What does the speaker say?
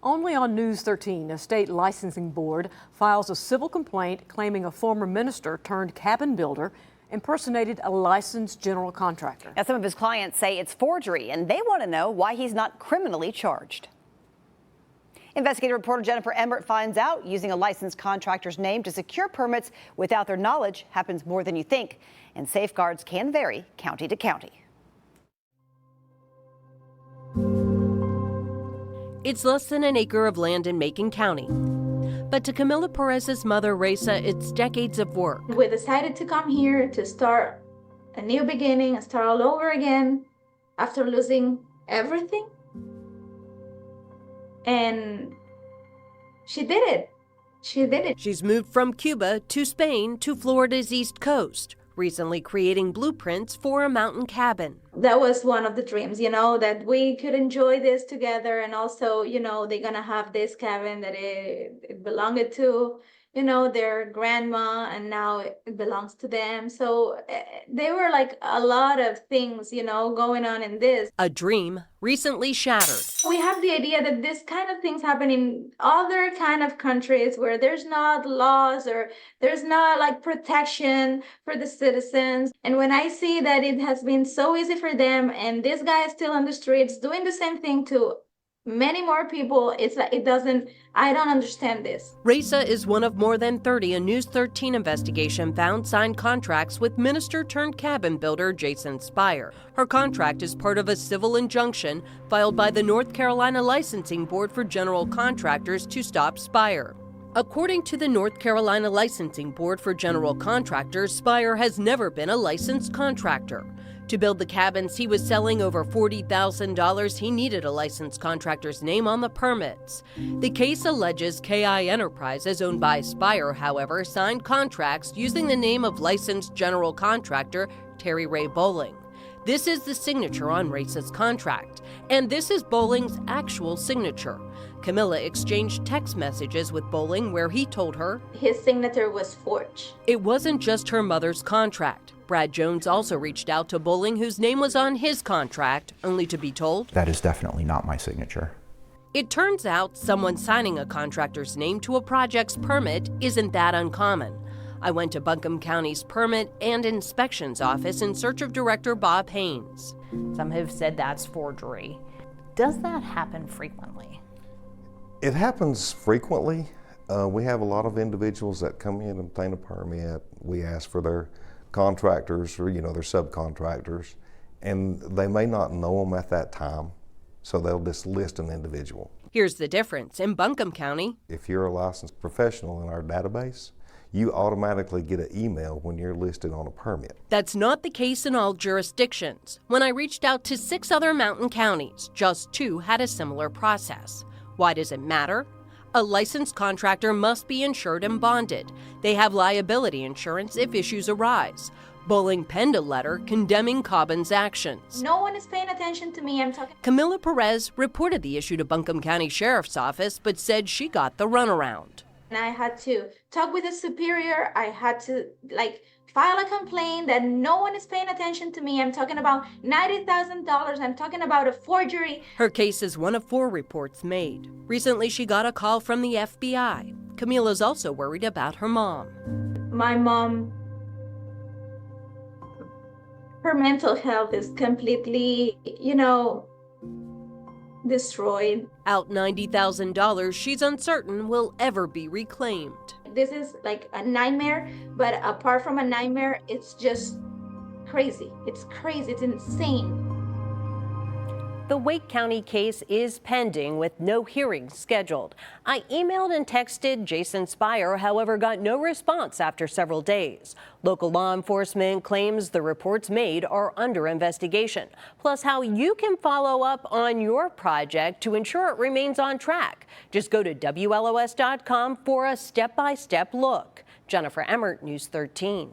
Only on News 13, a state licensing board files a civil complaint claiming a former minister turned cabin builder impersonated a licensed general contractor. Now, some of his clients say it's forgery, and they want to know why he's not criminally charged. Investigative reporter Jennifer Emmert finds out using a licensed contractor's name to secure permits without their knowledge happens more than you think, and safeguards can vary county to county. It's less than an acre of land in Macon County. But to Camila Perez's mother, Reza, it's decades of work. We decided to come here to start a new beginning and start all over again after losing everything. And she did it. She did it. She's moved from Cuba to Spain to Florida's East Coast, recently creating blueprints for a mountain cabin. That was one of the dreams, that we could enjoy this together. And also, they're going to have this cabin that it belonged to, their grandma, and now it belongs to them. So there were like a lot of things, going on in this. A dream recently shattered. We have the idea that this kind of things happen in other kind of countries where there's not laws or there's not like protection for the citizens. And when I see that it has been so easy for them and this guy is still on the streets doing the same thing to many more people, it's like I don't understand this. Reza is one of more than 30 a News 13 investigation found signed contracts with minister turned cabin builder Jason Spire. Her contract is part of a civil injunction filed by the North Carolina Licensing Board for General Contractors to stop Spire. According to the North Carolina Licensing Board for General Contractors, Spire has never been a licensed contractor. To build the cabins he was selling over $40,000, he needed a licensed contractor's name on the permits. The case alleges KI Enterprises, owned by Spire, however, signed contracts using the name of licensed general contractor Terry Ray Bowling. This is the signature on Reza's contract, and this is Bowling's actual signature. Camila exchanged text messages with Bowling where he told her his signature was forged. It wasn't just her mother's contract. Brad Jones also reached out to Bowling, whose name was on his contract, only to be told, that is definitely not my signature. It turns out someone signing a contractor's name to a project's permit isn't that uncommon. I went to Buncombe County's Permit and Inspections Office in search of Director Bob Haynes. Some have said that's forgery. Does that happen frequently? It happens frequently. We have a lot of individuals that come in and obtain a permit. We ask for their contractors or their subcontractors, and they may not know them at that time, so they'll just list an individual. Here's the difference. In Buncombe County, if you're a licensed professional in our database, you automatically get an email when you're listed on a permit. That's not the case in all jurisdictions. When I reached out to 6 other mountain counties, just 2 had a similar process. Why does it matter? A licensed contractor must be insured and bonded. They have liability insurance if issues arise. Bowling penned a letter condemning Cobbin's actions. No one is paying attention to me. I'm talking. Camila Perez reported the issue to Buncombe County Sheriff's Office, but said she got the runaround. And I had to talk with a superior. I had to file a complaint that no one is paying attention to me. I'm talking about $90,000. I'm talking about a forgery. Her case is one of 4 reports made. Recently, she got a call from the FBI. Camila's also worried about her mom. My mom, her mental health is completely, destroyed. Out $90,000 she's uncertain will ever be reclaimed. This is like a nightmare, but apart from a nightmare, it's just crazy. It's crazy. It's insane. The Wake County case is pending with no hearing scheduled. I emailed and texted Jason Spire, however, got no response after several days. Local law enforcement claims the reports made are under investigation, plus how you can follow up on your project to ensure it remains on track. Just go to WLOS.com for a step-by-step look. Jennifer Emmert, News 13.